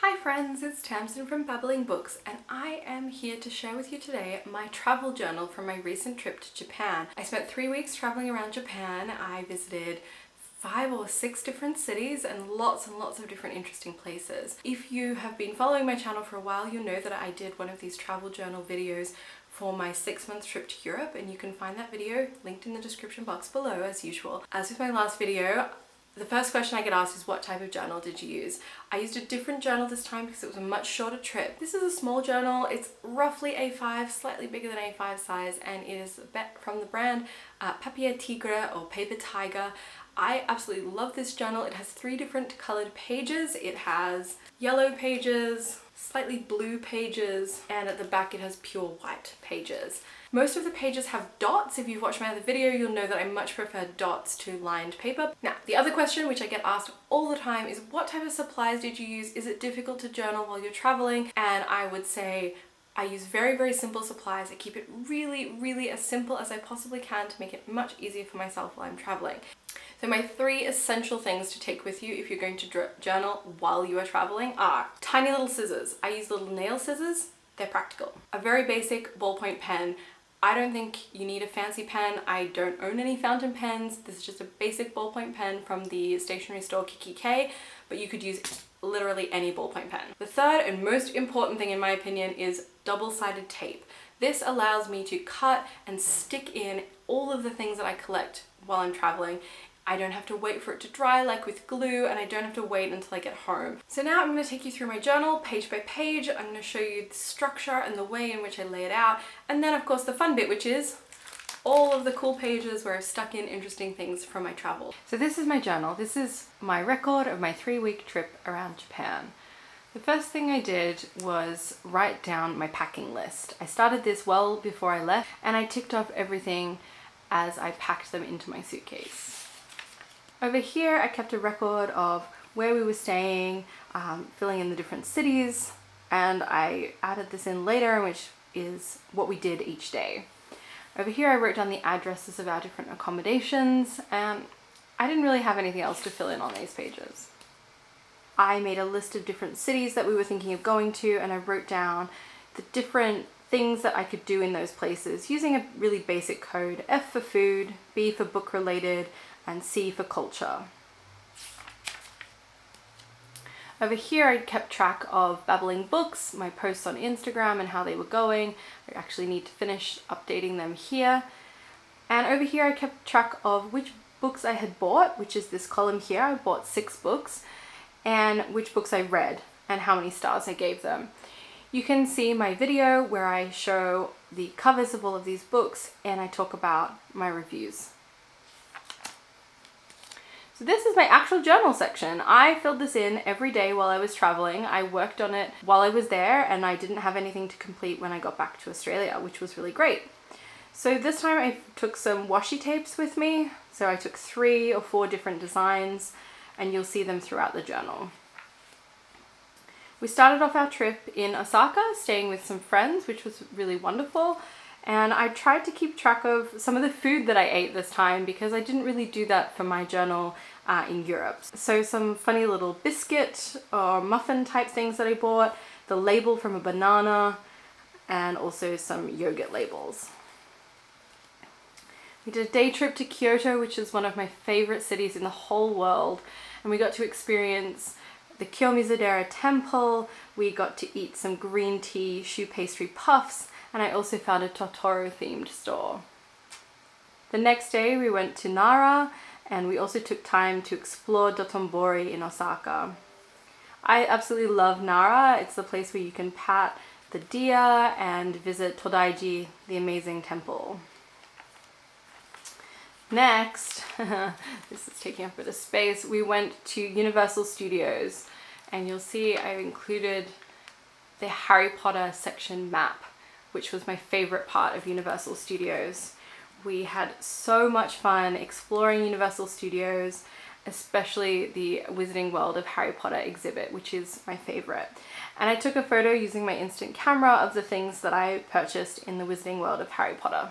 Hi friends, it's Tamsin from Babbling Books and I am here to share with you today my travel journal from my recent trip to Japan. I spent 3 weeks traveling around Japan. I visited 5 or 6 different cities and lots of different interesting places. If you have been following my channel for a while, you'll know that I did one of these travel journal videos for my 6-month trip to Europe, and you can find that video linked in the description box below as usual. As with my last video, the first question I get asked is, what type of journal did you use? I used a different journal this time because it was a much shorter trip. This is a small journal. It's roughly A5, slightly bigger than A5 size, and it is from the brand Papier Tigre or Paper Tiger. I absolutely love this journal. It has 3 different colored pages. It has yellow pages, slightly blue pages, and at the back it has pure white pages. Most of the pages have dots. If you've watched my other video, you'll know that I much prefer dots to lined paper. Now, the other question which I get asked all the time is, what type of supplies did you use? Is it difficult to journal while you're traveling? And I would say I use very simple supplies. I keep it really as simple as I possibly can to make it much easier for myself while I'm traveling. So my 3 essential things to take with you if you're going to journal while you are traveling are tiny little scissors. I use little nail scissors. They're practical. A very basic ballpoint pen. I don't think you need a fancy pen. I don't own any fountain pens. This is just a basic ballpoint pen from the stationery store Kiki K, but you could use literally any ballpoint pen. The third and most important thing in my opinion is double-sided tape. This allows me to cut and stick in all of the things that I collect while I'm traveling. I don't have to wait for it to dry like with glue, and I don't have to wait until I get home. So now I'm going to take you through my journal page by page. I'm going to show you the structure and the way in which I lay it out, and then of course the fun bit, which is all of the cool pages where I've stuck in interesting things from my travel. So this is my journal. This is my record of my 3-week trip around Japan. The first thing I did was write down my packing list. I started this well before I left, and I ticked off everything as I packed them into my suitcase. Over here I kept a record of where we were staying, filling in the different cities, and I added this in later, which is what we did each day. Over here I wrote down the addresses of our different accommodations, and I didn't really have anything else to fill in on these pages. I made a list of different cities that we were thinking of going to, and I wrote down the different things that I could do in those places using a really basic code: F for food, B for book related, and C for culture. Over here I kept track of Babbling Books, my posts on Instagram and how they were going. I actually need to finish updating them here. And over here I kept track of which books I had bought, which is this column here. I bought 6 books, and which books I read and how many stars I gave them. You can see my video where I show the covers of all of these books and I talk about my reviews. So this is my actual journal section. I filled this in every day while I was traveling. I worked on it while I was there, and I didn't have anything to complete when I got back to Australia, which was really great. So this time I took some washi tapes with me. So I took 3 or 4 different designs, and you'll see them throughout the journal. We started off our trip in Osaka, staying with some friends, which was really wonderful. And I tried to keep track of some of the food that I ate this time because I didn't really do that for my journal in Europe. So some funny little biscuit or muffin type things that I bought, the label from a banana, and also some yogurt labels. We did a day trip to Kyoto, which is one of my favorite cities in the whole world, and we got to experience the Kiyomizu-dera temple. We got to eat some green tea choux pastry puffs, and I also found a Totoro themed store. The next day we went to Nara, and we also took time to explore Dotonbori in Osaka. I absolutely love Nara. It's the place where you can pat the deer and visit Todaiji, the amazing temple. Next, this is taking up a bit of space, we went to Universal Studios, and you'll see I've included the Harry Potter section map, which was my favorite part of Universal Studios. We had so much fun exploring Universal Studios, especially the Wizarding World of Harry Potter exhibit, which is my favorite. And I took a photo using my instant camera of the things that I purchased in the Wizarding World of Harry Potter.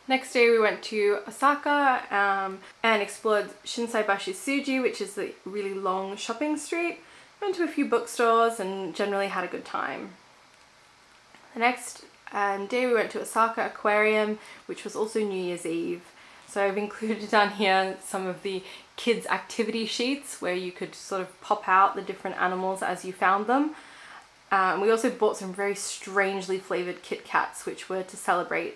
Next day we went to Osaka and explored Shinsaibashi Suji, which is the really long shopping street. Went to a few bookstores and generally had a good time. The next day we went to Osaka Aquarium, which was also New Year's Eve. So I've included down here some of the kids' activity sheets where you could sort of pop out the different animals as you found them. We also bought some very strangely flavored Kit Kats, which were to celebrate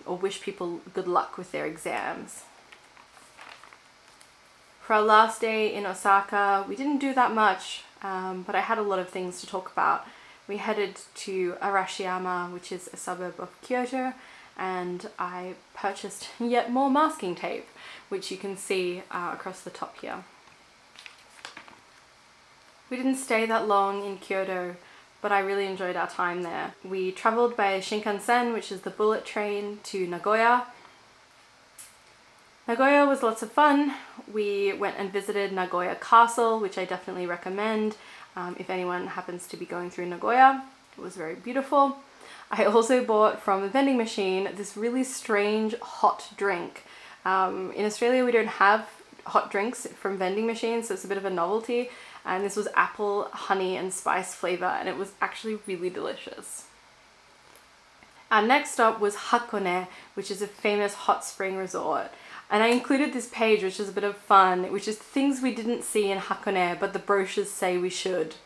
or wish people good luck with their exams. For our last day in Osaka, we didn't do that much, but I had a lot of things to talk about. We headed to Arashiyama, which is a suburb of Kyoto, and I purchased yet more masking tape, which you can see across the top here. We didn't stay that long in Kyoto, but I really enjoyed our time there. We traveled by Shinkansen, which is the bullet train, to Nagoya. Nagoya was lots of fun. We went and visited Nagoya Castle, which I definitely recommend if anyone happens to be going through Nagoya. It was very beautiful. I also bought from a vending machine this really strange hot drink. In Australia we don't have hot drinks from vending machines, so it's a bit of a novelty. And this was apple, honey and spice flavor, and it was actually really delicious. Our next stop was Hakone, which is a famous hot spring resort. And I included this page, which is a bit of fun, which is things we didn't see in Hakone, but the brochures say we should.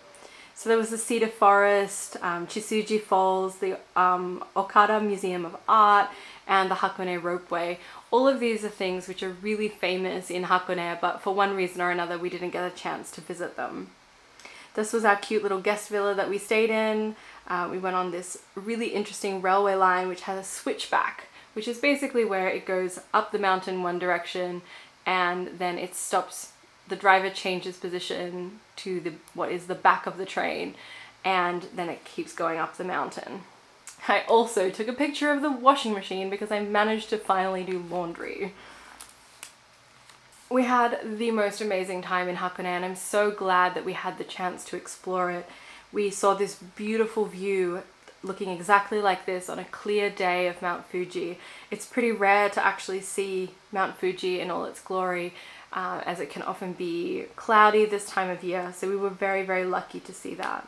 So there was the Cedar Forest, Chisuji Falls, the Okada Museum of Art, and the Hakone Ropeway. All of these are things which are really famous in Hakone, but for one reason or another we didn't get a chance to visit them. This was our cute little guest villa that we stayed in. We went on this really interesting railway line which has a switchback, which is basically where it goes up the mountain one direction and then it stops. The driver changes position to what is the back of the train, and then it keeps going up the mountain. I also took a picture of the washing machine because I managed to finally do laundry. We had the most amazing time in Hakone, and I'm so glad that we had the chance to explore it. We saw this beautiful view looking exactly like this on a clear day of Mount Fuji. It's pretty rare to actually see Mount Fuji in all its glory, as it can often be cloudy this time of year, so we were very, very lucky to see that.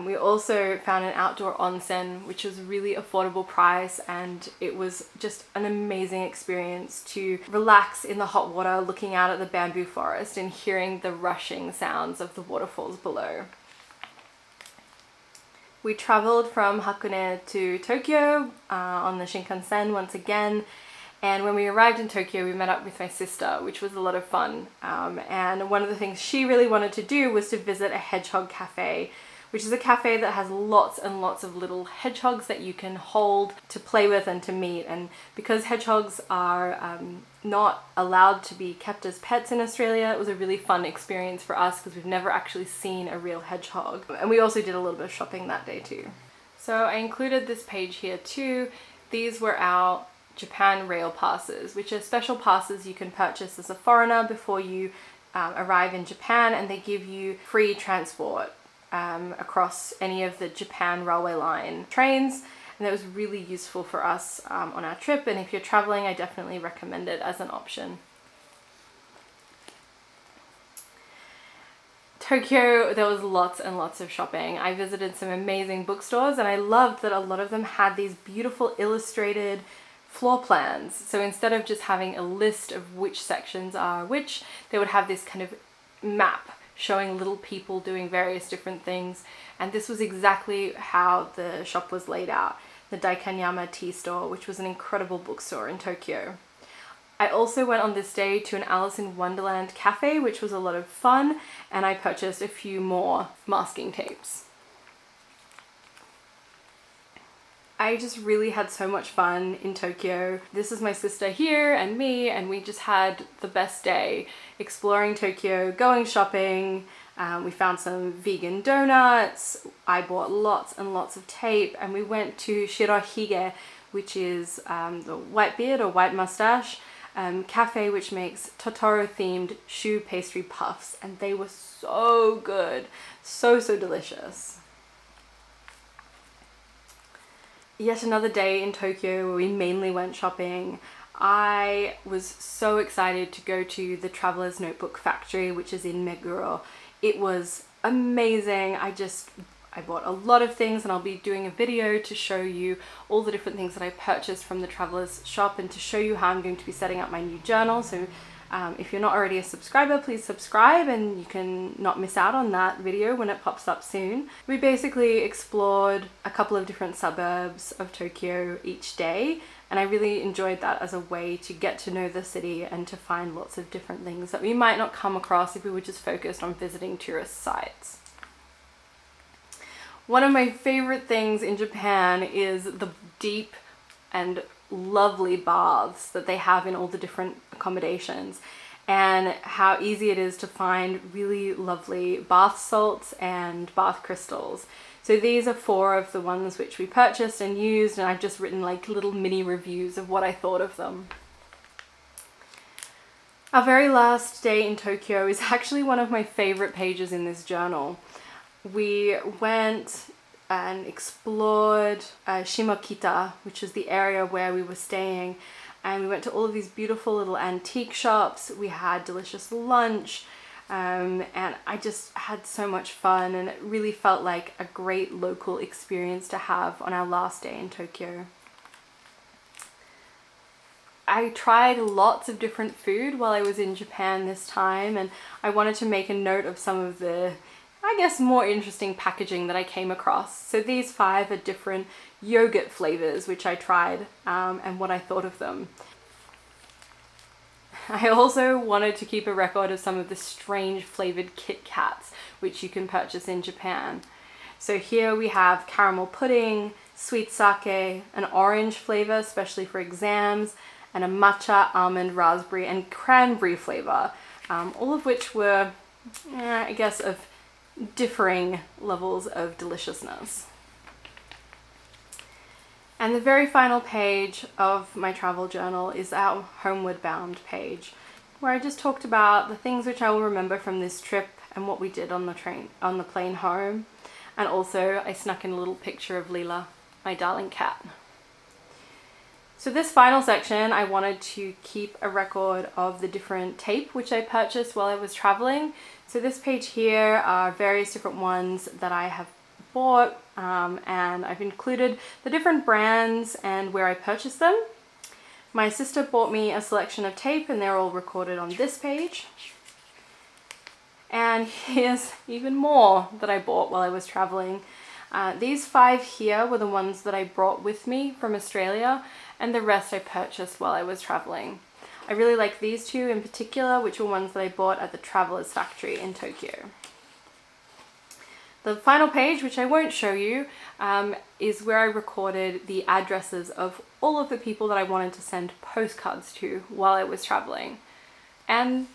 We also found an outdoor onsen, which was really affordable price, and it was just an amazing experience to relax in the hot water looking out at the bamboo forest and hearing the rushing sounds of the waterfalls below. We traveled from Hakone to Tokyo on the Shinkansen once again. And when we arrived in Tokyo, we met up with my sister, which was a lot of fun. And one of the things she really wanted to do was to visit a hedgehog cafe, which is a cafe that has lots and lots of little hedgehogs that you can hold to play with and to meet. And because hedgehogs are not allowed to be kept as pets in Australia, it was a really fun experience for us because we've never actually seen a real hedgehog. And we also did a little bit of shopping that day too. So I included this page here too. These were our Japan rail passes, which are special passes you can purchase as a foreigner before you arrive in Japan, and they give you free transport across any of the Japan railway line trains, and that was really useful for us on our trip, and if you're traveling I definitely recommend it as an option. Tokyo, there was lots and lots of shopping. I visited some amazing bookstores and I loved that a lot of them had these beautiful illustrated floor plans. So instead of just having a list of which sections are which, they would have this kind of map showing little people doing various different things. And this was exactly how the shop was laid out. The Daikanyama tea store, which was an incredible bookstore in Tokyo. I also went on this day to an Alice in Wonderland cafe, which was a lot of fun, and I purchased a few more masking tapes. I just really had so much fun in Tokyo. This is my sister here and me, and we just had the best day exploring Tokyo, going shopping. We found some vegan donuts. I bought lots and lots of tape, and we went to Shirohige, which is the white beard or white mustache cafe, which makes Totoro themed shoe pastry puffs, and they were so good, so delicious. yet another day in Tokyo where we mainly went shopping. I was so excited to go to the Traveler's Notebook Factory, which is in Meguro. It was amazing. I bought a lot of things, and I'll be doing a video to show you all the different things that I purchased from the Traveler's shop and to show you how I'm going to be setting up my new journal. So if you're not already a subscriber, please subscribe and you can not miss out on that video when it pops up soon. We basically explored a couple of different suburbs of Tokyo each day, and I really enjoyed that as a way to get to know the city and to find lots of different things that we might not come across if we were just focused on visiting tourist sites. One of my favorite things in Japan is the deep and lovely baths that they have in all the different accommodations, and how easy it is to find really lovely bath salts and bath crystals. So these are 4 of the ones which we purchased and used, and I've just written like little mini reviews of what I thought of them. Our very last day in Tokyo is actually one of my favorite pages in this journal. We went and explored Shimokita, which is the area where we were staying, and we went to all of these beautiful little antique shops. We had delicious lunch, and I just had so much fun, and it really felt like a great local experience to have on our last day in Tokyo. I tried lots of different food while I was in Japan this time, and I wanted to make a note of some of the, I guess, more interesting packaging that I came across. So these 5 are different yogurt flavors which I tried, and what I thought of them. I also wanted to keep a record of some of the strange flavored Kit Kats which you can purchase in Japan. So here we have caramel pudding, sweet sake, an orange flavor especially for exams, and a matcha, almond, raspberry and cranberry flavor, all of which were, I guess, of differing levels of deliciousness. And the very final page of my travel journal is our homeward bound page, where I just talked about the things which I will remember from this trip and what we did on the plane home. And also I snuck in a little picture of Leela, my darling cat. So this final section, I wanted to keep a record of the different tape which I purchased while I was traveling. So this page here are various different ones that I have bought, and I've included the different brands and where I purchased them. My sister bought me a selection of tape, and they're all recorded on this page. And here's even more that I bought while I was traveling. These 5 here were the ones that I brought with me from Australia, and the rest I purchased while I was traveling. I really like these 2 in particular, which were ones that I bought at the Traveler's Factory in Tokyo. The final page, which I won't show you, is where I recorded the addresses of all of the people that I wanted to send postcards to while I was traveling. And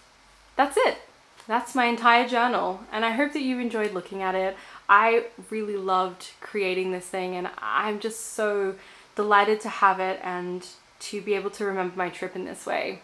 that's it. That's my entire journal, and I hope that you enjoyed looking at it. I really loved creating this thing, and I'm just so delighted to have it and to be able to remember my trip in this way.